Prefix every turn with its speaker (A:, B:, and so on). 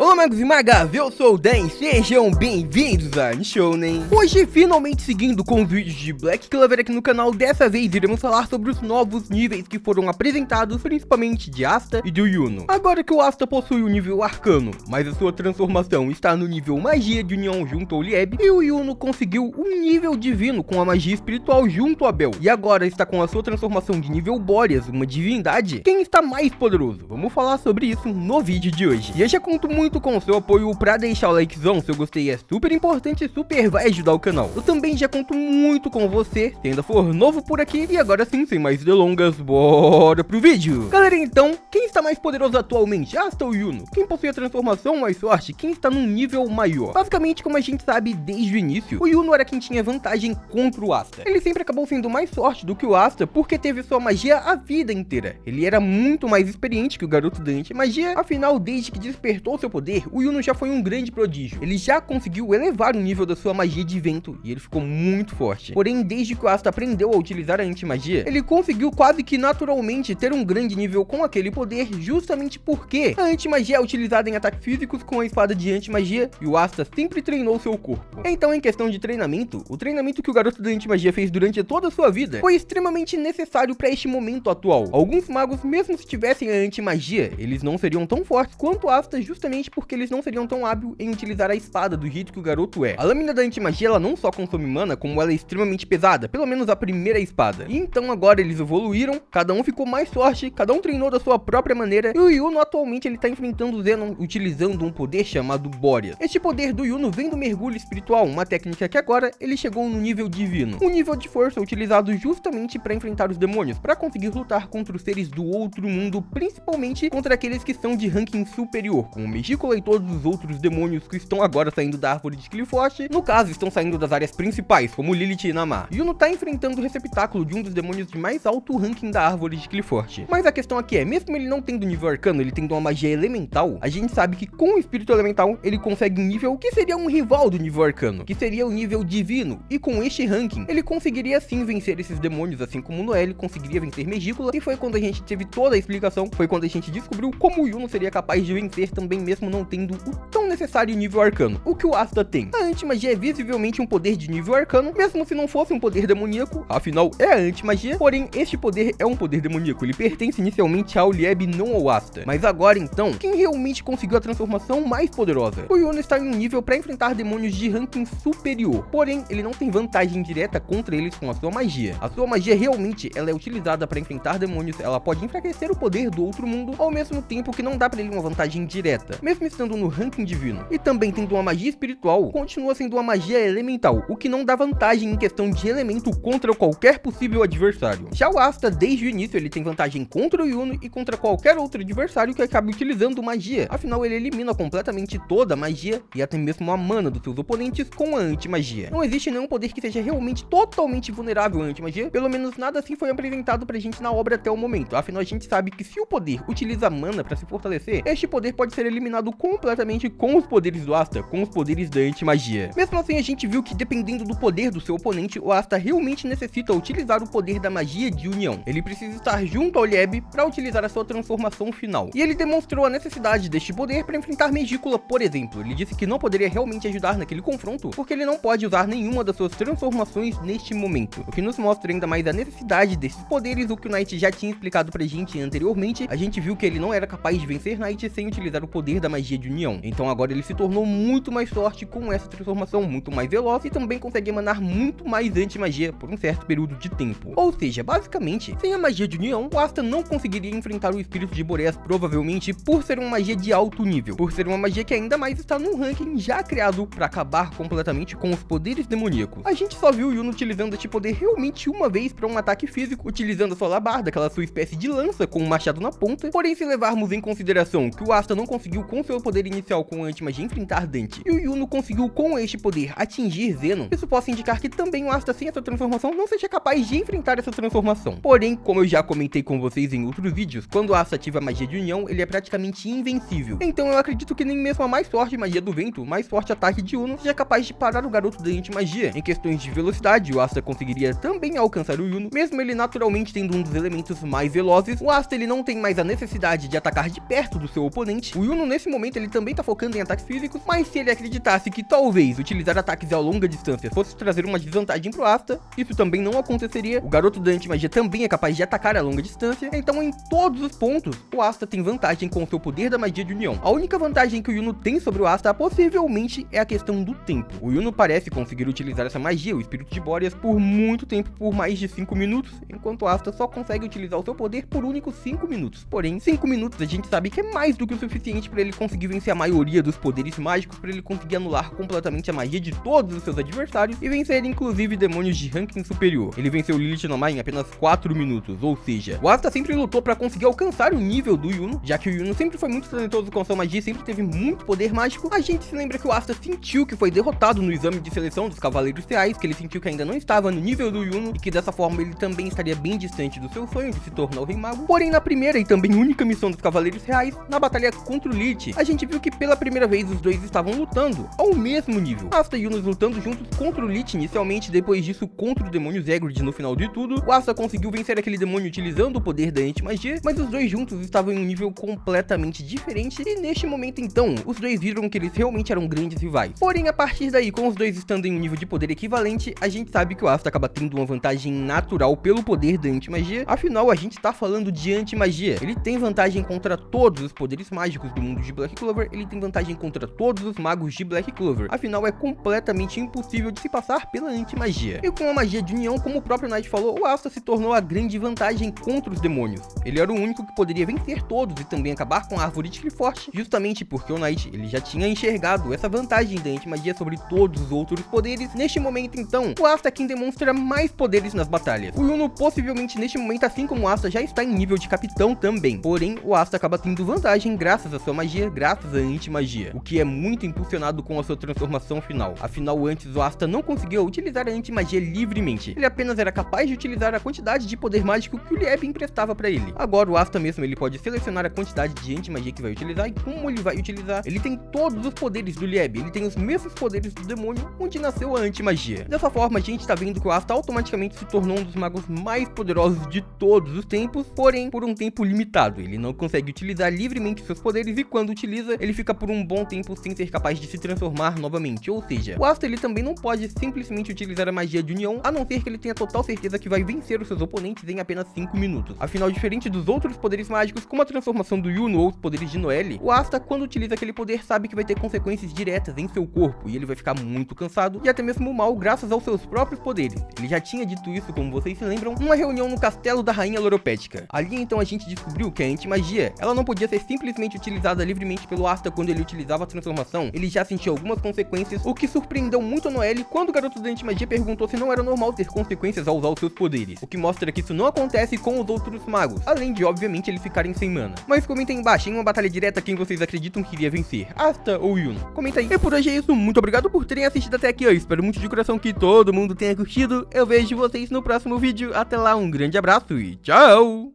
A: Olá magos e magas, eu sou o Dan, sejam bem-vindos a Nishounen. Hoje, finalmente seguindo com os vídeos de Black Clover aqui no canal, dessa vez iremos falar sobre os novos níveis que foram apresentados, principalmente de Asta e do Yuno. Agora que o Asta possui o nível arcano, mas a sua transformação está no nível magia de união junto ao Lieb, e o Yuno conseguiu um nível divino com a magia espiritual junto a Bel, e agora está com a sua transformação de nível Boreas, uma divindade. Quem está mais poderoso? Vamos falar sobre isso no vídeo de hoje. E eu já conto muito com o seu apoio pra deixar o likezão, seu gostei é super importante e super vai ajudar o canal. Eu também já conto muito com você, se ainda for novo por aqui, e agora sim, sem mais delongas, bora pro vídeo. Galera, então, quem está mais poderoso atualmente? Asta ou Yuno? Quem possui a transformação mais forte? Quem está num nível maior? Basicamente, como a gente sabe desde o início, o Yuno era quem tinha vantagem contra o Asta. Ele sempre acabou sendo mais forte do que o Asta, porque teve sua magia a vida inteira. Ele era muito mais experiente que o garoto da anti-magia, afinal, desde que despertou seu poder, o Yuno já foi um grande prodígio. Ele já conseguiu elevar o nível da sua magia de vento e ele ficou muito forte. Porém, desde que o Asta aprendeu a utilizar a anti-magia, ele conseguiu quase que naturalmente ter um grande nível com aquele poder, justamente porque a anti-magia é utilizada em ataques físicos com a espada de anti-magia e o Asta sempre treinou seu corpo. Então, em questão de treinamento, o treinamento que o garoto da anti-magia fez durante toda a sua vida foi extremamente necessário para este momento atual. Alguns magos, mesmo se tivessem a anti-magia, eles não seriam tão fortes quanto o Asta, justamente porque eles não seriam tão hábeis em utilizar a espada do jeito que o garoto é. A lâmina da anti-magia, ela não só consome mana, como ela é extremamente pesada, pelo menos a primeira espada. E então agora eles evoluíram, cada um ficou mais forte, cada um treinou da sua própria maneira, e o Yuno atualmente ele tá enfrentando o Zenon utilizando um poder chamado Boreas. Este poder do Yuno vem do mergulho espiritual, uma técnica que agora ele chegou no nível divino. Um nível de força utilizado justamente para enfrentar os demônios, para conseguir lutar contra os seres do outro mundo, principalmente contra aqueles que são de ranking superior, como Megícola e todos os outros demônios que estão agora saindo da árvore de Qliphort. No caso, estão saindo das áreas principais, como Lilith e Namah. Yuno tá enfrentando o receptáculo de um dos demônios de mais alto ranking da árvore de Qliphort. Mas a questão aqui é, mesmo ele não tendo nível arcano, ele tendo uma magia elemental, a gente sabe que com o espírito elemental, ele consegue um nível que seria um rival do nível arcano, que seria o nível divino, e com este ranking, ele conseguiria sim vencer esses demônios, assim como Noelle conseguiria vencer Megícola, e foi quando a gente teve toda a explicação, foi quando a gente descobriu como o Yuno seria capaz de vencer também, mesmo não tendo o tão necessário nível arcano, o que o Asta tem. A anti-magia é visivelmente um poder de nível arcano, mesmo se não fosse um poder demoníaco, afinal é a anti-magia, porém este poder é um poder demoníaco, ele pertence inicialmente ao Lieb, não ao Asta. Mas agora então, quem realmente conseguiu a transformação mais poderosa? O Yuno está em um nível para enfrentar demônios de ranking superior, porém ele não tem vantagem direta contra eles com a sua magia. A sua magia realmente ela é utilizada para enfrentar demônios, ela pode enfraquecer o poder do outro mundo, ao mesmo tempo que não dá para ele uma vantagem direta, mesmo estando no ranking divino. E também tendo uma magia espiritual, continua sendo uma magia elemental, o que não dá vantagem em questão de elemento contra qualquer possível adversário. Já o Asta, desde o início, ele tem vantagem contra o Yuno e contra qualquer outro adversário que acabe utilizando magia, afinal ele elimina completamente toda a magia e até mesmo a mana dos seus oponentes com a anti-magia. Não existe nenhum poder que seja realmente totalmente vulnerável à anti-magia, pelo menos nada assim foi apresentado pra gente na obra até o momento, afinal a gente sabe que se o poder utiliza mana para se fortalecer, este poder pode ser eliminado completamente com os poderes do Asta, com os poderes da anti-magia. Mesmo assim, a gente viu que dependendo do poder do seu oponente, o Asta realmente necessita utilizar o poder da magia de união. Ele precisa estar junto ao Lieb para utilizar a sua transformação final. E ele demonstrou a necessidade deste poder para enfrentar Megícola, por exemplo. Ele disse que não poderia realmente ajudar naquele confronto, porque ele não pode usar nenhuma das suas transformações neste momento. O que nos mostra ainda mais a necessidade desses poderes, o que o Knight já tinha explicado pra gente anteriormente. A gente viu que ele não era capaz de vencer Knight sem utilizar o poder da magia de união. Então agora ele se tornou muito mais forte com essa transformação, muito mais veloz e também consegue emanar muito mais anti-magia por um certo período de tempo. Ou seja, basicamente, sem a magia de união, o Asta não conseguiria enfrentar o espírito de Boreas, provavelmente por ser uma magia de alto nível, por ser uma magia que ainda mais está num ranking já criado para acabar completamente com os poderes demoníacos. A gente só viu o Yuno utilizando este poder realmente uma vez para um ataque físico, utilizando a sua alabarda, aquela sua espécie de lança com um machado na ponta. Porém, se levarmos em consideração que o Asta não conseguiu com seu poder inicial com a anti-magia enfrentar Dante, e o Yuno conseguiu com este poder atingir Zenon, isso pode indicar que também o Asta sem essa transformação não seja capaz de enfrentar essa transformação. Porém, como eu já comentei com vocês em outros vídeos, quando o Asta ativa a magia de união, ele é praticamente invencível. Então eu acredito que nem mesmo a mais forte magia do vento, o mais forte ataque de Yuno, seja capaz de parar o garoto da anti-magia. Em questões de velocidade, o Asta conseguiria também alcançar o Yuno, mesmo ele naturalmente tendo um dos elementos mais velozes. O Asta ele não tem mais a necessidade de atacar de perto do seu oponente. O Yuno nesse momento momento ele também tá focando em ataques físicos, mas se ele acreditasse que talvez utilizar ataques a longa distância fosse trazer uma desvantagem pro Asta, isso também não aconteceria. O garoto da anti-magia também é capaz de atacar a longa distância, então em todos os pontos, o Asta tem vantagem com o seu poder da magia de união. A única vantagem que o Yuno tem sobre o Asta, possivelmente, é a questão do tempo. O Yuno parece conseguir utilizar essa magia, o Espírito de Boreas, por muito tempo, por mais de 5 minutos, enquanto o Asta só consegue utilizar o seu poder por únicos 5 minutos. Porém, 5 minutos a gente sabe que é mais do que o suficiente para ele conseguir vencer a maioria dos poderes mágicos, para ele conseguir anular completamente a magia de todos os seus adversários e vencer inclusive demônios de ranking superior. Ele venceu Lilith no Mai em apenas 4 minutos, ou seja, o Asta sempre lutou para conseguir alcançar o nível do Yuno, já que o Yuno sempre foi muito talentoso com sua magia, sempre teve muito poder mágico. A gente se lembra que o Asta sentiu que foi derrotado no exame de seleção dos Cavaleiros Reais, que ele sentiu que ainda não estava no nível do Yuno e que dessa forma ele também estaria bem distante do seu sonho de se tornar o Rei Mago. Porém, na primeira e também única missão dos Cavaleiros Reais, na batalha contra o Lilith, a gente viu que pela primeira vez os dois estavam lutando ao mesmo nível. Asta e Yuno lutando juntos contra o Lilith inicialmente, depois disso contra o demônio Zegrid no final de tudo. O Asta conseguiu vencer aquele demônio utilizando o poder da anti-magia, mas os dois juntos estavam em um nível completamente diferente e neste momento então, os dois viram que eles realmente eram grandes rivais. Porém, a partir daí, com os dois estando em um nível de poder equivalente, a gente sabe que o Asta acaba tendo uma vantagem natural pelo poder da anti-magia. Afinal, a gente tá falando de anti-magia. Ele tem vantagem contra todos os poderes mágicos do mundo de Black Clover, ele tem vantagem contra todos os magos de Black Clover. Afinal, é completamente impossível de se passar pela anti-magia. E com a magia de união, como o próprio Knight falou, o Asta se tornou a grande vantagem contra os demônios. Ele era o único que poderia vencer todos e também acabar com a árvore de Triforce, justamente porque o Knight ele já tinha enxergado essa vantagem da anti-magia sobre todos os outros poderes. Neste momento então, o Asta é quem demonstra mais poderes nas batalhas. O Yuno possivelmente neste momento, assim como o Asta, já está em nível de capitão também. Porém, o Asta acaba tendo vantagem graças à sua magia, graças à anti-magia, o que é muito impulsionado com a sua transformação final. Afinal, antes o Asta não conseguia utilizar a anti-magia livremente. Ele apenas era capaz de utilizar a quantidade de poder mágico que o Lieb emprestava para ele. Agora o Asta mesmo, ele pode selecionar a quantidade de anti-magia que vai utilizar e como ele vai utilizar. Ele tem todos os poderes do Lieb, ele tem os mesmos poderes do demônio onde nasceu a anti-magia. Dessa forma, a gente tá vendo que o Asta automaticamente se tornou um dos magos mais poderosos de todos os tempos, porém por um tempo limitado. Ele não consegue utilizar livremente seus poderes e quando utiliza, ele fica por um bom tempo sem ser capaz de se transformar novamente. Ou seja, o Asta ele também não pode simplesmente utilizar a magia de união, a não ser que ele tenha total certeza que vai vencer os seus oponentes em apenas 5 minutos. Afinal, diferente dos outros poderes mágicos, como a transformação do Yuno ou os poderes de Noelle, o Asta, quando utiliza aquele poder, sabe que vai ter consequências diretas em seu corpo e ele vai ficar muito cansado e até mesmo mal graças aos seus próprios poderes. Ele já tinha dito isso, como vocês se lembram, numa reunião no castelo da rainha Loropética. Ali então a gente descobriu que a anti-magia, ela não podia ser simplesmente utilizada livremente pelo Asta. Quando ele utilizava a transformação, ele já sentia algumas consequências, o que surpreendeu muito a Noelle quando o garoto da anti-magia perguntou se não era normal ter consequências ao usar os seus poderes, o que mostra que isso não acontece com os outros magos, além de obviamente eles ficarem sem mana. Mas comentem aí embaixo, em uma batalha direta, quem vocês acreditam que iria vencer, Asta ou Yuno? Comenta aí. E por hoje é isso, muito obrigado por terem assistido até aqui, eu espero muito de coração que todo mundo tenha curtido. Eu vejo vocês no próximo vídeo, até lá, um grande abraço e tchau!